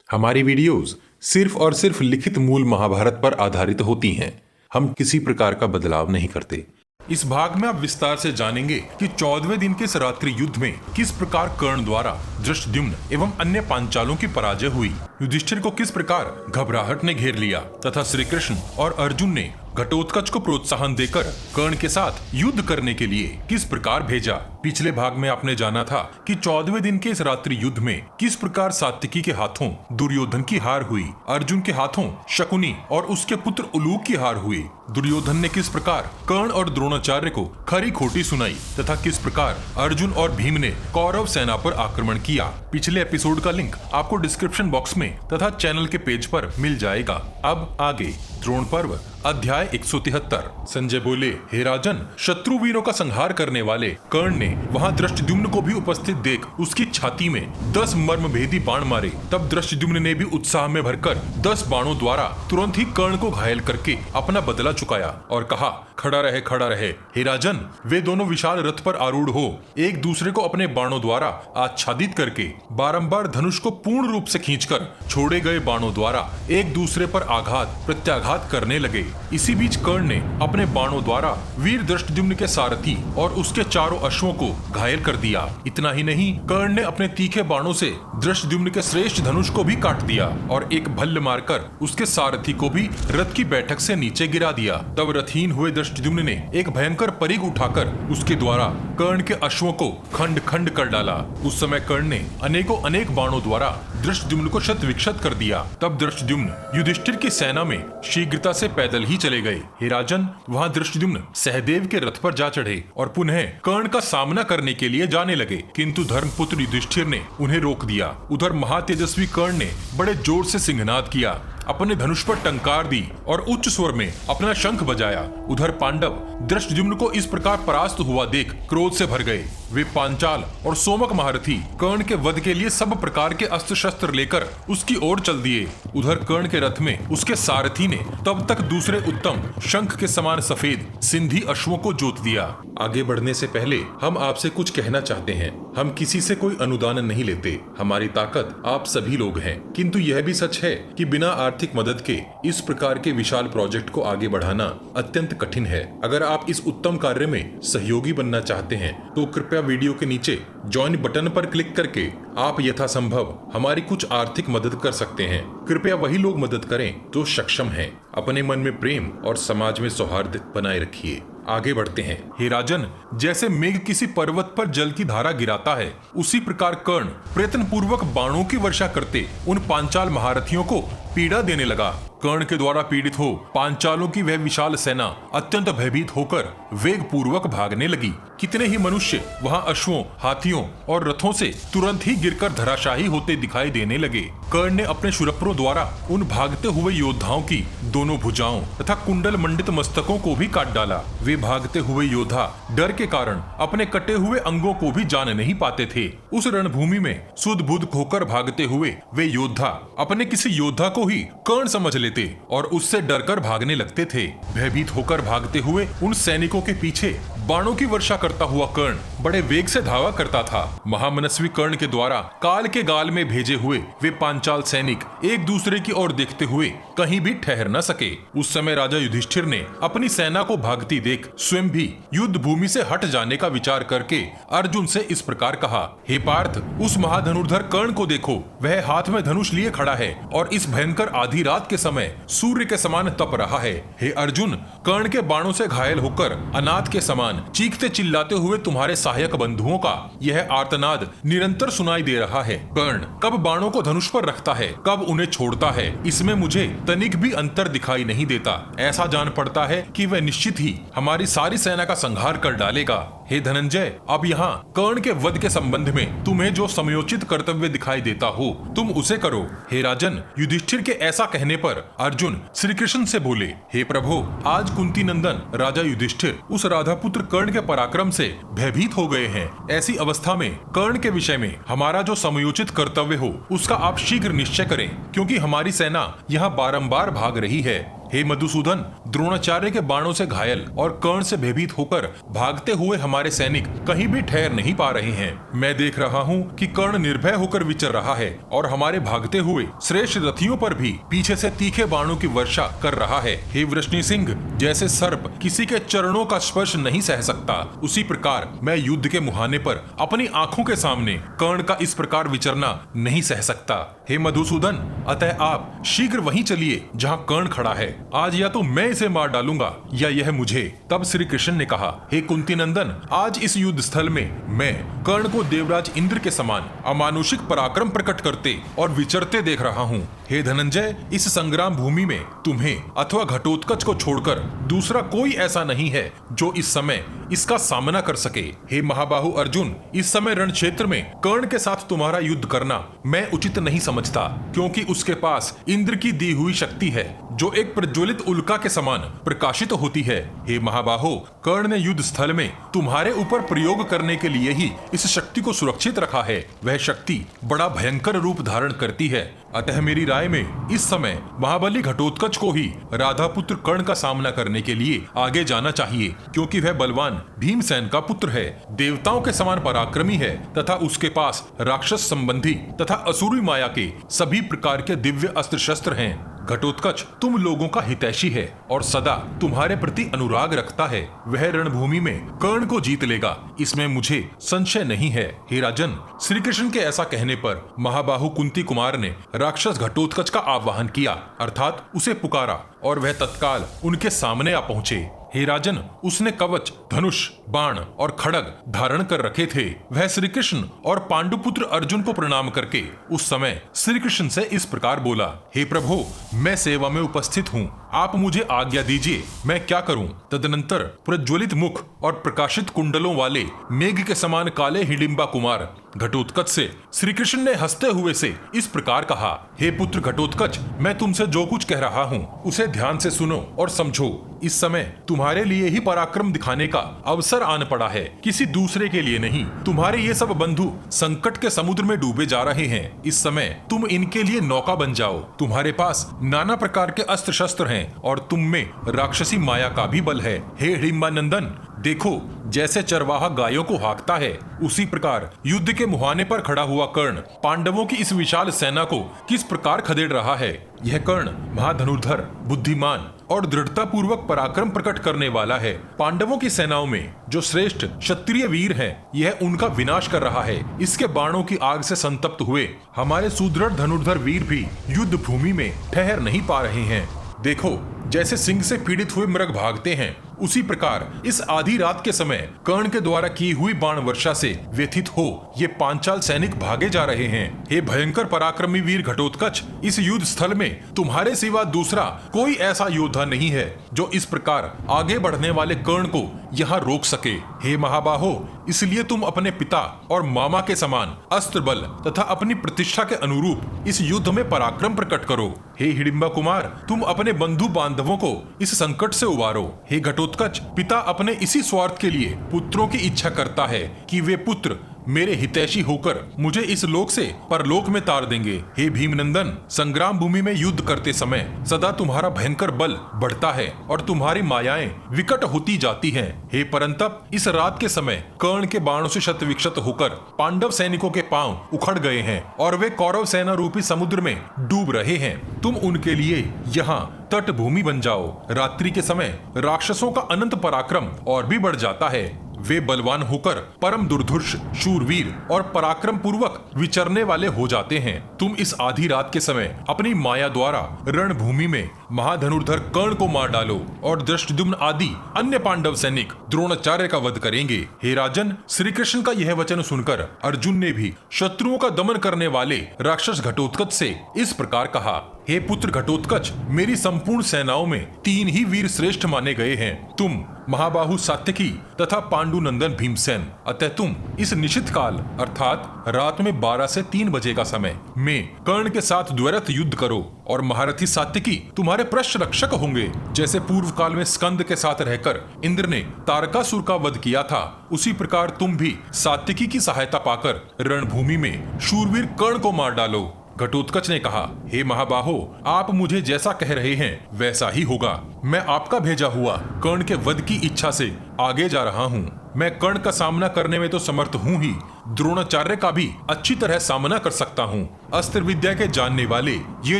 हमारी वीडियोस सिर्फ और सिर्फ लिखित मूल महाभारत पर आधारित होती हैं। हम किसी प्रकार का बदलाव नहीं करते। इस भाग में आप विस्तार से जानेंगे कि 14वें दिन के इस रात्रि युद्ध में किस प्रकार कर्ण द्वारा धृष्टद्युम्न एवं अन्य पांचालों की पराजय हुई, युधिष्ठिर को किस प्रकार घबराहट ने घेर लिया तथा श्री कृष्ण और अर्जुन ने घटोत्कच को प्रोत्साहन देकर कर्ण के साथ युद्ध करने के लिए किस प्रकार भेजा। पिछले भाग में आपने जाना था कि 14वें दिन के इस रात्रि युद्ध में किस प्रकार सात्विकी के हाथों दुर्योधन की हार हुई, अर्जुन के हाथों शकुनी और उसके पुत्र उलूक की हार हुई, दुर्योधन ने किस प्रकार कर्ण और द्रोणाचार्य को खरी खोटी सुनाई तथा किस प्रकार अर्जुन और भीम ने कौरव सेना पर आक्रमण किया। पिछले एपिसोड का लिंक आपको डिस्क्रिप्शन बॉक्स में तथा चैनल के पेज पर मिल जाएगा। अब आगे द्रोण पर्व अध्याय 173। संजय बोले, हे राजन, शत्रु वीरों का संहार करने वाले कर्ण ने वहां धृष्टद्युम्न को भी उपस्थित देख उसकी छाती में 10 मर्मभेदी बाण मारे। तब धृष्टद्युम्न ने भी उत्साह में भरकर 10 बाणों द्वारा तुरंत ही कर्ण को घायल करके अपना बदला चुकाया और कहा, खड़ा रहे खड़ा रहे। हे राजन, वे दोनों विशाल रथ पर आरूढ़ हो एक दूसरे को अपने बाणों द्वारा आच्छादित करके बारंबार धनुष को पूर्ण रूप से खींचकर छोड़े गए बाणों द्वारा एक दूसरे पर आघात प्रत्याघात करने लगे। इसी बीच कर्ण ने अपने बाणों द्वारा वीर धृष्टद्युम्न के सारथी और उसके चारों अश्वों को घायल कर दिया। इतना ही नहीं, कर्ण ने अपने तीखे बाणों से धृष्टद्युम्न के श्रेष्ठ धनुष को भी काट दिया और एक भल्ल मारकर उसके सारथी को भी रथ की बैठक से नीचे गिरा दिया। तब रथहीन हुए धृष्टद्युम्न ने एक भयंकर परिघ उठाकर उसके द्वारा कर्ण के अश्वों को खंड खंड कर डाला। उस समय कर्ण ने अनेकों अनेक बाणों द्वारा धृष्टद्युम्न को शत विक्षत कर दिया। तब धृष्टद्युम्न युधिष्ठिर की सेना में शीघ्रता से पैदल ही चले गए। हे राजन, वहां धृष्टद्युम्न सहदेव के रथ पर जा चढ़े और पुनः कर्ण का सामना करने के लिए जाने लगे, किंतु धर्मपुत्र युधिष्ठिर ने उन्हें रोक दिया। उधर महातेजस्वी कर्ण ने बड़े जोर से सिंहनाद किया, अपने धनुष पर टंकार दी और उच्च स्वर में अपना शंख बजाया। उधर पांडव धृष्टद्युम्न को इस प्रकार परास्त हुआ देख क्रोध से भर गए। वे पांचाल और सोमक महारथी कर्ण के वध के लिए सब प्रकार के अस्त्र शस्त्र लेकर उसकी ओर चल दिए। उधर कर्ण के रथ में उसके सारथी ने तब तक दूसरे उत्तम शंख के समान सफेद सिंधी अश्वों को जोत दिया। आगे बढ़ने से पहले हम आपसे कुछ कहना चाहते हैं। हम किसी से कोई अनुदान नहीं लेते। हमारी ताकत आप सभी लोग हैं, किंतु यह भी सच है कि बिना आर्थिक मदद के इस प्रकार के विशाल प्रोजेक्ट को आगे बढ़ाना अत्यंत कठिन है। अगर आप इस उत्तम कार्य में सहयोगी बनना चाहते हैं तो कृपया वीडियो के नीचे ज्वाइन बटन पर क्लिक करके आप यथासंभव हमारी कुछ आर्थिक मदद कर सकते हैं। कृपया वही लोग मदद करें जो सक्षम हैं। अपने मन में प्रेम और समाज में सौहार्द बनाए रखिए। आगे बढ़ते हैं। हे राजन, जैसे मेघ किसी पर्वत पर जल की धारा गिराता है, उसी प्रकार कर्ण प्रयत्न पूर्वक बाणों की वर्षा करते उन पांचाल महारथियों को पीड़ा देने लगा। कर्ण के द्वारा पीड़ित हो पांचालों की वह विशाल सेना अत्यंत भयभीत होकर वेग पूर्वक भागने लगी। कितने ही मनुष्य वहां अश्वों, हाथियों और रथों से तुरंत ही गिरकर धराशायी होते दिखाई देने लगे। कर्ण ने अपने शूरप्रों द्वारा उन भागते हुए योद्धाओं की दोनों भुजाओं तथा कुंडल मंडित मस्तकों को भी काट डाला। वे भागते हुए योद्धा डर के कारण अपने कटे हुए अंगों को भी जान नहीं पाते थे। उस रणभूमि में सुध बुध खोकर भागते हुए वे योद्धा अपने किसी योद्धा को ही कर्ण समझ लेते और उससे डरकर भागने लगते थे। भयभीत होकर भागते हुए उन सैनिकों के पीछे बाणों की वर्षा करता हुआ कर्ण बड़े वेग से धावा करता था। महामनस्वी कर्ण के द्वारा काल के गाल में भेजे हुए वे पांचाल सैनिक एक दूसरे की ओर देखते हुए कहीं भी ठहर न सके। उस समय राजा युधिष्ठिर ने अपनी सेना को भागती देख स्वयं भी युद्ध भूमि से हट जाने का विचार करके अर्जुन से इस प्रकार कहा, हे पार्थ, उस महाधनुर्धर कर्ण को देखो। वह हाथ में धनुष लिए खड़ा है और इस भयंकर आधी रात के समय सूर्य के समान तप रहा है। हे अर्जुन, कर्ण के बाणों से घायल होकर अनाथ के समान चीखते चिल्लाते हुए तुम्हारे सहायक बंधुओं का यह आर्तनाद निरंतर सुनाई दे रहा है। कर्ण कब बाणों को धनुष पर रखता है, कब उन्हें छोड़ता है, इसमें मुझे तनिक भी अंतर दिखाई नहीं देता। ऐसा जान पड़ता है कि वह निश्चित ही हमारी सारी सेना का संहार कर डालेगा। हे धनंजय, अब यहाँ कर्ण के वध के संबंध में तुम्हें जो समयोचित कर्तव्य दिखाई देता हो तुम उसे करो। हे राजन, युधिष्ठिर के ऐसा कहने पर अर्जुन श्री कृष्ण से बोले, हे प्रभु, आज कुंती नंदन राजा युधिष्ठिर उस राधापुत्र कर्ण के पराक्रम से भयभीत हो गए हैं। ऐसी अवस्था में कर्ण के विषय में हमारा जो समयोचित कर्तव्य हो उसका आप शीघ्र निश्चय करें, क्योंकि हमारी सेना यहाँ बारंबार भाग रही है। हे मधुसूदन, द्रोणाचार्य के बाणों से घायल और कर्ण से भयभीत होकर भागते हुए हमारे सैनिक कहीं भी ठहर नहीं पा रहे हैं। मैं देख रहा हूँ कि कर्ण निर्भय होकर विचर रहा है और हमारे भागते हुए श्रेष्ठ रथियों पर भी पीछे से तीखे बाणों की वर्षा कर रहा है। हे वृष्णि सिंह, जैसे सर्प किसी के चरणों का स्पर्श नहीं सह सकता, उसी प्रकार मैं युद्ध के मुहाने पर अपनी आंखों के सामने कर्ण का इस प्रकार विचरना नहीं सह सकता। हे मधुसूदन, अतः आप शीघ्र वहीं चलिए जहां कर्ण खड़ा है। आज या तो मैं इसे मार डालूंगा या यह मुझे। तब श्री कृष्ण ने कहा, हे कुंती नंदन, आज इस युद्ध स्थल में मैं कर्ण को देवराज इंद्र के समान अमानुषिक पराक्रम प्रकट करते और विचरते देख रहा हूँ। हे धनंजय, इस संग्राम भूमि में तुम्हें अथवा घटोत्कच को छोड़कर दूसरा कोई ऐसा नहीं है जो इस समय इसका सामना कर सके। हे महाबाहु अर्जुन, इस समय रण क्षेत्र में कर्ण के साथ तुम्हारा युद्ध करना मैं उचित नहीं समझता, क्योंकि उसके पास इंद्र की दी हुई शक्ति है जो एक प्रज्वलित उल्का के समान प्रकाशित होती है। हे महाबाहो, कर्ण ने युद्ध स्थल में तुम्हारे ऊपर प्रयोग करने के लिए ही इस शक्ति को सुरक्षित रखा है। वह शक्ति बड़ा भयंकर रूप धारण करती है। अतः मेरी राय में इस समय महाबली घटोत्कच को ही राधा पुत्र कर्ण का सामना करने के लिए आगे जाना चाहिए, क्योंकि वह बलवान भीमसेन का पुत्र है, देवताओं के समान पराक्रमी है तथा उसके पास राक्षस संबंधी तथा असुरी माया के सभी प्रकार के दिव्य अस्त्र शस्त्र हैं। घटोत्कच तुम लोगों का हितैषी है और सदा तुम्हारे प्रति अनुराग रखता है। वह रणभूमि में कर्ण को जीत लेगा, इसमें मुझे संशय नहीं है। हे राजन, श्री कृष्ण के ऐसा कहने पर महाबाहु कुंती कुमार ने राक्षस घटोत्कच का आह्वान किया, अर्थात उसे पुकारा और वह तत्काल उनके सामने आ पहुंचे। हे राजन, उसने कवच, धनुष, बाण और खड़ग धारण कर रखे थे। वह श्री कृष्ण और पांडुपुत्र अर्जुन को प्रणाम करके उस समय श्री कृष्ण से इस प्रकार बोला, हे प्रभु, मैं सेवा में उपस्थित हूँ, आप मुझे आज्ञा दीजिए, मैं क्या करूं? तदनंतर प्रज्वलित मुख और प्रकाशित कुंडलों वाले मेघ के समान काले हिडिंबा कुमार घटोत्कच से श्री कृष्ण ने हंसते हुए से इस प्रकार कहा, हे पुत्र घटोत्कच, मैं तुमसे जो कुछ कह रहा हूँ उसे ध्यान से सुनो और समझो। इस समय तुम्हारे लिए ही पराक्रम दिखाने का अवसर आन पड़ा है, किसी दूसरे के लिए नहीं। तुम्हारे ये सब बंधु संकट के समुद्र में डूबे जा रहे हैं। इस समय तुम इनके लिए नौका बन जाओ। तुम्हारे पास नाना प्रकार के अस्त्र शस्त्र हैं और तुम में राक्षसी माया का भी बल है। हे हिडिंबा नंदन, देखो, जैसे चरवाहा गायों को हाँकता है, उसी प्रकार युद्ध के मुहाने पर खड़ा हुआ कर्ण पांडवों की इस विशाल सेना को किस प्रकार खदेड़ रहा है। यह कर्ण महाधनुर्धर, बुद्धिमान और दृढ़ता पूर्वक पराक्रम प्रकट करने वाला है। पांडवों की सेनाओं में जो श्रेष्ठ क्षत्रिय वीर हैं, यह उनका विनाश कर रहा है। इसके बाणों की आग से संतप्त हुए हमारे सुदृढ़ धनुर्धर वीर भी युद्ध भूमि में ठहर नहीं पा रहे हैं। देखो, जैसे सिंह से पीड़ित हुए मृग भागते हैं, उसी प्रकार इस आधी रात के समय कर्ण के द्वारा की हुई बाण वर्षा से व्यथित हो ये पांचाल सैनिक भागे जा रहे हैं। हे भयंकर पराक्रमी वीर घटोत्कच, इस युद्ध स्थल में तुम्हारे सिवा दूसरा कोई ऐसा योद्धा नहीं है जो इस प्रकार आगे बढ़ने वाले कर्ण को यहाँ रोक सके। हे महाबाहो, इसलिए तुम अपने पिता और मामा के समान अस्त्र बल तथा अपनी प्रतिष्ठा के अनुरूप इस युद्ध में पराक्रम प्रकट करो। हे हिडिंबा कुमार, तुम अपने बंधु बांधवों को इस संकट से उबारो। हे घटोत्कच, पिता अपने इसी स्वार्थ के लिए पुत्रों की इच्छा करता है कि वे पुत्र मेरे हितैषी होकर मुझे इस लोक से परलोक में तार देंगे। हे भीमनंदन, संग्राम भूमि में युद्ध करते समय सदा तुम्हारा भयंकर बल बढ़ता है और तुम्हारी मायाएं विकट होती जाती हैं। हे परंतप, इस रात के समय कर्ण के बाणों से शत विक्षत होकर पांडव सैनिकों के पांव उखड़ गए हैं और वे कौरव सेना रूपी समुद्र में डूब रहे हैं। तुम उनके लिए यहाँ तट भूमि बन जाओ। रात्रि के समय राक्षसों का अनंत पराक्रम और भी बढ़ जाता है। वे बलवान होकर परम दुर्धर्ष, शूरवीर और पराक्रम पूर्वक विचरने वाले हो जाते हैं। तुम इस आधी रात के समय अपनी माया द्वारा रणभूमि में महाधनुर्धर कर्ण को मार डालो और धृष्टद्युम्न आदि अन्य पांडव सैनिक द्रोणाचार्य का वध करेंगे। हे राजन, श्री कृष्ण का यह वचन सुनकर अर्जुन ने भी शत्रुओं का दमन करने वाले राक्षस घटोत्कच से इस प्रकार कहा, हे पुत्र घटोत्कच, मेरी संपूर्ण सेनाओं में 3 ही वीर श्रेष्ठ माने गए हैं, तुम, महाबाहु सात्यकी तथा पांडुनंदन भीमसेन। अतः तुम इस निश्चित काल अर्थात रात में 12 से 3 बजे का समय में कर्ण के साथ द्वैरथ युद्ध करो और महारथी सात्यकी तुम्हारे पृष्ठ रक्षक होंगे। जैसे पूर्व काल में स्कंद के साथ रहकर इंद्र ने तारकासुर का वध किया था, उसी प्रकार तुम भी सात्यकी की सहायता पाकर रणभूमि में शूरवीर कर्ण को मार डालो। घटोत्कच ने कहा, हे महाबाहो, आप मुझे जैसा कह रहे हैं वैसा ही होगा। मैं आपका भेजा हुआ कर्ण के वध की इच्छा से आगे जा रहा हूँ। मैं कर्ण का सामना करने में तो समर्थ हूँ ही, द्रोणाचार्य का भी अच्छी तरह सामना कर सकता हूँ। अस्त्र विद्या के जानने वाले ये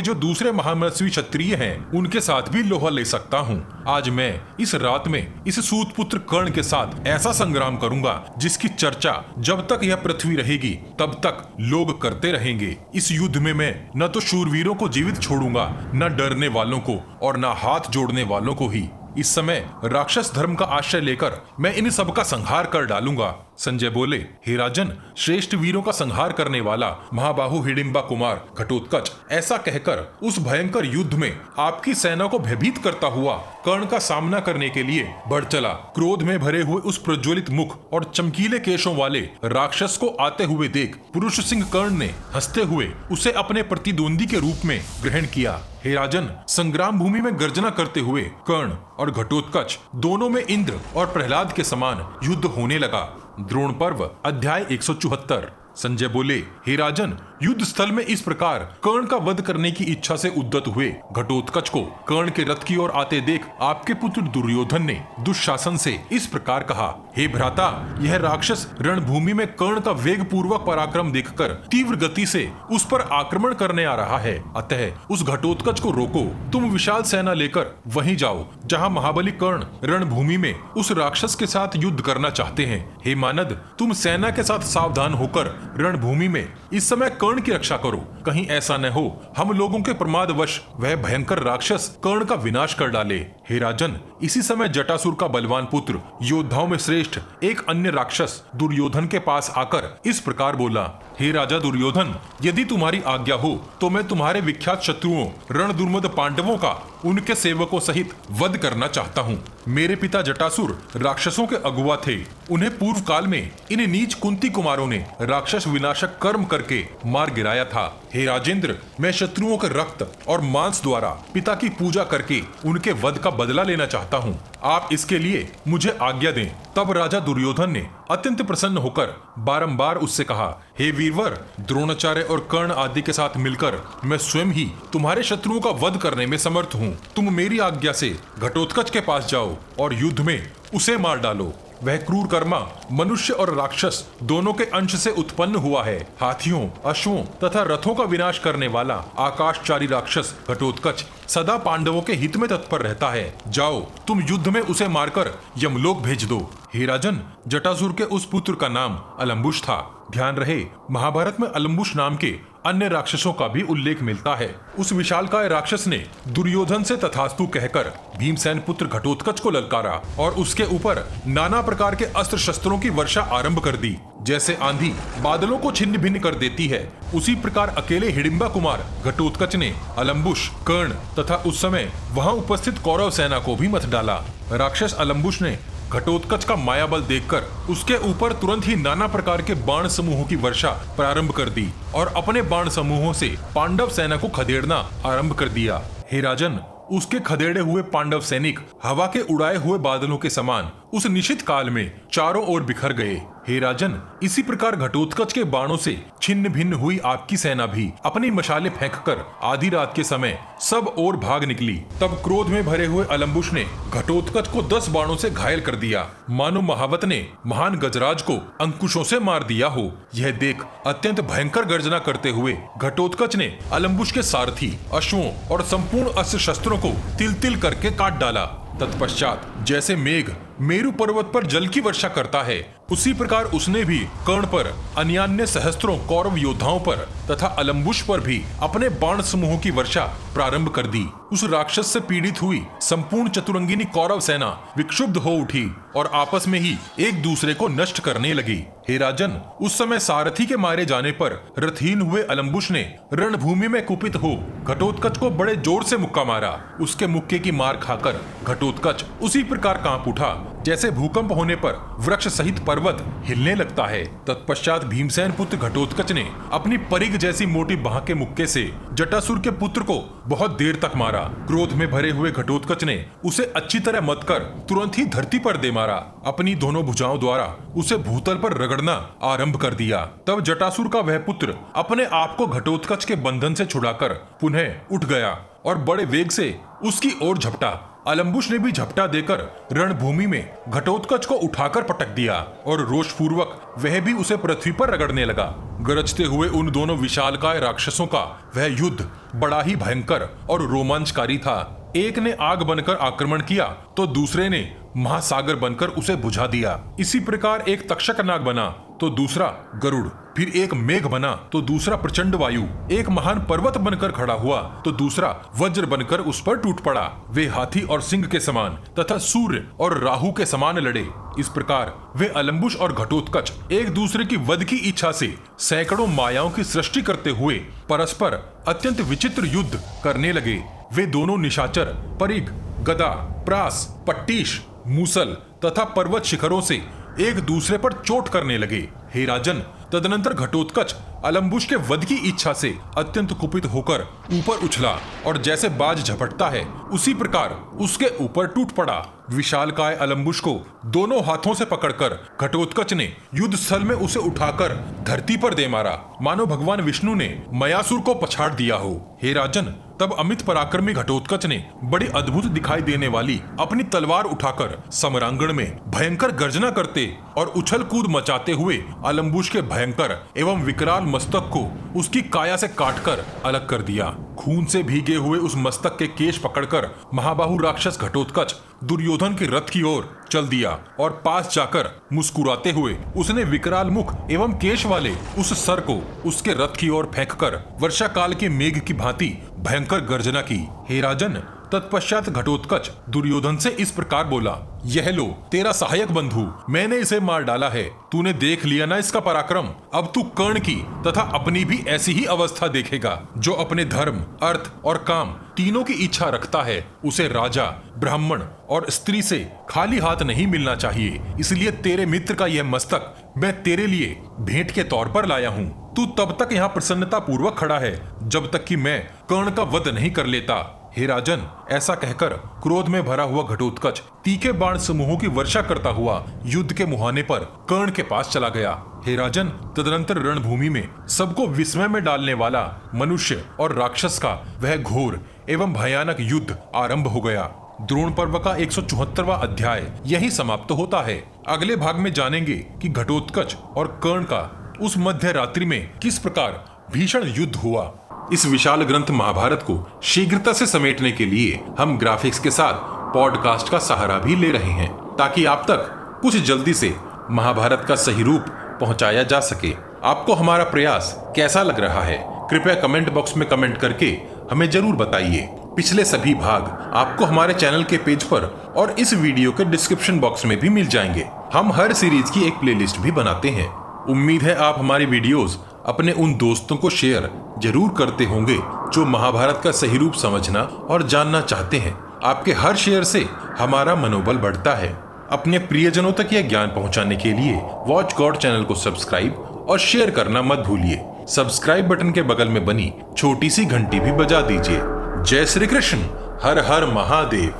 जो दूसरे महामनस्वी क्षत्रिय हैं, उनके साथ भी लोहा ले सकता हूँ। आज मैं इस रात में इस सूत पुत्र कर्ण के साथ ऐसा संग्राम करूंगा जिसकी चर्चा जब तक यह पृथ्वी रहेगी तब तक लोग करते रहेंगे। इस युद्ध में मैं न तो शूरवीरों को जीवित छोड़ूंगा, न डरने वालों को और न हाथ जोड़ने वालों को ही। इस समय राक्षस धर्म का आश्रय लेकर मैं इन सब का संहार कर डालूंगा। संजय बोले, हे राजन, श्रेष्ठ वीरों का संहार करने वाला महाबाहु हिडिंबा कुमार घटोत्कच ऐसा कहकर उस भयंकर युद्ध में आपकी सेना को भयभीत करता हुआ कर्ण का सामना करने के लिए बढ़ चला। क्रोध में भरे हुए उस प्रज्वलित मुख और चमकीले केशों वाले राक्षस को आते हुए देख पुरुष सिंह कर्ण ने हंसते हुए उसे अपने प्रतिद्वंदी के रूप में ग्रहण किया। हे राजन, संग्राम भूमि में गर्जना करते हुए कर्ण और घटोत्कच दोनों में इंद्र और प्रहलाद के समान युद्ध होने लगा। द्रोण पर्व अध्याय 174। संजय बोले, हे राजन, युद्ध स्थल में इस प्रकार कर्ण का वध करने की इच्छा से उद्यत हुए घटोत्कच को कर्ण के रथ की ओर आते देख आपके पुत्र दुर्योधन ने दुशासन से इस प्रकार कहा, हे भ्राता, यह राक्षस रणभूमि में कर्ण का वेग पूर्वक पराक्रम देखकर तीव्र गति से उस पर आक्रमण करने आ रहा है। अतः उस घटोत्कच को रोको। तुम विशाल सेना लेकर वहीं जाओ जहाँ महाबली कर्ण रणभूमि में उस राक्षस के साथ युद्ध करना चाहते हैं। हे मानद, तुम सेना के साथ सावधान होकर रणभूमि में इस समय कर्ण की रक्षा करो। कहीं ऐसा न हो हम लोगों के प्रमादवश वह भयंकर राक्षस कर्ण का विनाश कर डाले। हे राजन, इसी समय जटासुर का बलवान पुत्र योद्धाओं में श्रेष्ठ एक अन्य राक्षस दुर्योधन के पास आकर इस प्रकार बोला, हे राजा दुर्योधन, यदि तुम्हारी आज्ञा हो तो मैं तुम्हारे विख्यात शत्रुओं रणदुर्मद पांडवों का उनके सेवकों सहित वध करना चाहता हूँ। मेरे पिता जटासुर राक्षसों के अगुआ थे। उन्हें पूर्व काल में इन नीच कुंती कुमारों ने राक्षस विनाशक कर्म करके मार गिराया था। हे राजेंद्र, मैं शत्रुओं के रक्त और मांस द्वारा पिता की पूजा करके उनके वध का बदला लेना चाहता हूँ। आप इसके लिए मुझे आज्ञा दें। तब राजा दुर्योधन ने अत्यंत प्रसन्न होकर बारंबार उससे कहा, हे वीरवर, द्रोणाचार्य और कर्ण आदि के साथ मिलकर मैं स्वयं ही तुम्हारे शत्रुओं का वध करने में समर्थ हूँ। तुम मेरी आज्ञा से घटोत्कच के पास जाओ और युद्ध में उसे मार डालो। वह क्रूर कर्मा मनुष्य और राक्षस दोनों के अंश से उत्पन्न हुआ है। हाथियों, अश्वों तथा रथों का विनाश करने वाला आकाशचारी राक्षस घटोत्कच सदा पांडवों के हित में तत्पर रहता है। जाओ, तुम युद्ध में उसे मारकर यमलोक भेज दो। हे राजन, जटासुर के उस पुत्र का नाम अलम्बुश था। ध्यान रहे, महाभारत में अलम्बुश नाम के अन्य राक्षसों का भी उल्लेख मिलता है। उस विशालकाय राक्षस ने दुर्योधन से तथास्तु कहकर भीमसेन पुत्र घटोत्कच को ललकारा और उसके ऊपर नाना प्रकार के अस्त्र शस्त्रों की वर्षा आरंभ कर दी। जैसे आंधी बादलों को छिन्न भिन्न कर देती है, उसी प्रकार अकेले हिडिंबा कुमार घटोत्कच ने अलम्बुश, कर्ण तथा उस समय वहां उपस्थित कौरव सेना को भी मथ डाला। राक्षस अलम्बुश ने घटोत्कच का मायाबल देखकर उसके ऊपर तुरंत ही नाना प्रकार के बाण समूहों की वर्षा प्रारंभ कर दी और अपने बाण समूहों से पांडव सेना को खदेड़ना आरंभ कर दिया। हे राजन, उसके खदेड़े हुए पांडव सैनिक हवा के उड़ाए हुए बादलों के समान उस निश्चित काल में चारों ओर बिखर गए। हे राजन, इसी प्रकार घटोत्कच के बाणों से छिन्न भिन्न हुई आपकी सेना भी अपनी मशाले फेंककर आधी रात के समय सब ओर भाग निकली। तब क्रोध में भरे हुए अलम्बुश ने घटोत्कच को 10 बाणों से घायल कर दिया, मानो महावत ने महान गजराज को अंकुशों से मार दिया हो। यह देख अत्यंत भयंकर गर्जना करते हुए घटोत्कच ने अलम्बुश के सारथी, अश्वों और संपूर्ण अस्त्र शस्त्रों को तिल तिल करके काट डाला। तत्पश्चात जैसे मेघ मेरु पर्वत पर जल की वर्षा करता है, उसी प्रकार उसने भी कर्ण पर, अन्यान्य सहस्त्रों कौरव योद्धाओं पर तथा अलम्बुश पर भी अपने बाण समूहों की वर्षा प्रारंभ कर दी। उस राक्षस से पीड़ित हुई संपूर्ण चतुरंगिनी कौरव सेना विक्षुब्ध हो उठी और आपस में ही एक दूसरे को नष्ट करने लगी। हे राजन, उस समय सारथी के मारे जाने पर रथहीन हुए अलम्बुश ने रणभूमि में कुपित हो घटोत्कच को बड़े जोर से मुक्का मारा। उसके मुक्के की मार खाकर घटोत्कच उसी प्रकार कांप उठा जैसे भूकंप होने पर वृक्ष सहित पर्वत हिलने लगता है। तत्पश्चात भीमसेन पुत्र घटोत्कच ने अपनी परिग जैसी मोटी बाह के मुक्के से जटासुर के पुत्र को बहुत देर तक मारा। क्रोध में भरे हुए घटोत्कच ने उसे अच्छी तरह मत कर तुरंत ही धरती पर दे मारा। अपनी दोनों भुजाओं द्वारा उसे भूतल पर रगड़ना आरंभ कर दिया। तब जटासुर का वह पुत्र अपने आप को घटोत्कच के बंधन से छुड़ाकर पुनः उठ गया और बड़े वेग से उसकी ओर झपटा। अलम्बुश ने भी झपटा देकर रणभूमि में घटोत्कच को उठाकर पटक दिया और रोषपूर्वक वह भी उसे पृथ्वी पर रगड़ने लगा। गरजते हुए उन दोनों विशालकाय राक्षसों का वह युद्ध बड़ा ही भयंकर और रोमांचकारी था। एक ने आग बनकर आक्रमण किया तो दूसरे ने महासागर बनकर उसे बुझा दिया। इसी प्रकार एक तक्षक नाग बना तो दूसरा गरुड़, फिर एक मेघ बना तो दूसरा प्रचंड वायु, एक महान पर्वत बनकर खड़ा हुआ तो दूसरा वज्र बनकर उस पर टूट पड़ा। वे हाथी और सिंह के समान तथा सूर्य और राहु के समान लड़े। इस प्रकार वे अलम्बुश और घटोत्कच एक दूसरे की वध की इच्छा से सैकड़ों मायाओं की सृष्टि करते हुए परस्पर अत्यंत विचित्र युद्ध करने लगे। वे दोनों निशाचर परिग, गदा, प्रास, पट्टीश, मूसल तथा पर्वत शिखरों से एक दूसरे पर चोट करने लगे। हे राजन, तदनंतर घटोत्कच अलम्बुश के वध की इच्छा से अत्यंत कुपित होकर ऊपर उछला और जैसे बाज झपटता है उसी प्रकार उसके ऊपर टूट पड़ा। विशालकाय अलम्बुश को दोनों हाथों से पकड़कर घटोत्कच ने युद्ध स्थल में उसे उठाकर धरती पर दे मारा, मानो भगवान विष्णु ने मयासुर को पछाड़ दिया हो। हे राजन, तब अमित पराक्रमी घटोत्कच ने बड़ी अद्भुत दिखाई देने वाली अपनी तलवार उठाकर समरांगण में भयंकर गर्जना करते और उछल कूद मचाते हुए अलम्बुश के भयंकर एवं विकराल मस्तक को उसकी काया से काटकर अलग कर दिया। खून से भीगे हुए उस मस्तक के केश पकड़कर महाबाहु राक्षस घटोत्कच दुर्योधन के रथ की ओर चल दिया और पास जाकर मुस्कुराते हुए उसने विकराल मुख एवं केश वाले उस सर को उसके रथ की ओर फेंककर वर्षा काल के मेघ की भांति भयंकर गर्जना की। हे राजन, तत्पश्चात घटोत्कच दुर्योधन से इस प्रकार बोला, यह लो तेरा सहायक बंधु, मैंने इसे मार डाला है। तूने देख लिया ना इसका पराक्रम। अब तू कर्ण की तथा अपनी भी ऐसी ही अवस्था देखेगा। जो अपने धर्म, अर्थ और काम तीनों की इच्छा रखता है उसे राजा, ब्राह्मण और स्त्री से खाली हाथ नहीं मिलना चाहिए। इसलिए तेरे मित्र का यह मस्तक मैं तेरे लिए भेंट के तौर पर लाया हूँ। तू तब तक यहाँ प्रसन्नता पूर्वक खड़ा है जब तक कि मैं कर्ण का वध नहीं कर लेता। हे राजन, ऐसा कहकर क्रोध में भरा हुआ घटोत्कच तीखे बाण समूहों की वर्षा करता हुआ युद्ध के मुहाने पर कर्ण के पास चला गया। हे राजन, तदनंतर रणभूमि में सबको विस्मय में डालने वाला मनुष्य और राक्षस का वह घोर एवं भयानक युद्ध आरंभ हो गया। द्रोण पर्व का 174वां अध्याय यही समाप्त होता है। अगले भाग में जानेंगे कि घटोत्कच और कर्ण का उस मध्य रात्रि में किस प्रकार भीषण युद्ध हुआ। इस विशाल ग्रंथ महाभारत को शीघ्रता से समेटने के लिए हम ग्राफिक्स के साथ पॉडकास्ट का सहारा भी ले रहे हैं ताकि आप तक कुछ जल्दी से महाभारत का सही रूप पहुंचाया जा सके। आपको हमारा प्रयास कैसा लग रहा है, कृपया कमेंट बॉक्स में कमेंट करके हमें जरूर बताइए। पिछले सभी भाग आपको हमारे चैनल के पेज पर और इस वीडियो के डिस्क्रिप्शन बॉक्स में भी मिल जाएंगे। हम हर सीरीज की एक प्लेलिस्ट भी बनाते हैं। उम्मीद है आप हमारी वीडियोस अपने उन दोस्तों को शेयर जरूर करते होंगे जो महाभारत का सही रूप समझना और जानना चाहते हैं। आपके हर शेयर से हमारा मनोबल बढ़ता है। अपने प्रियजनों तक यह ज्ञान पहुंचाने के लिए वॉच गॉड चैनल को सब्सक्राइब और शेयर करना मत भूलिए। सब्सक्राइब बटन के बगल में बनी छोटी सी घंटी भी बजा दीजिए। जय श्री कृष्ण, हर हर महादेव।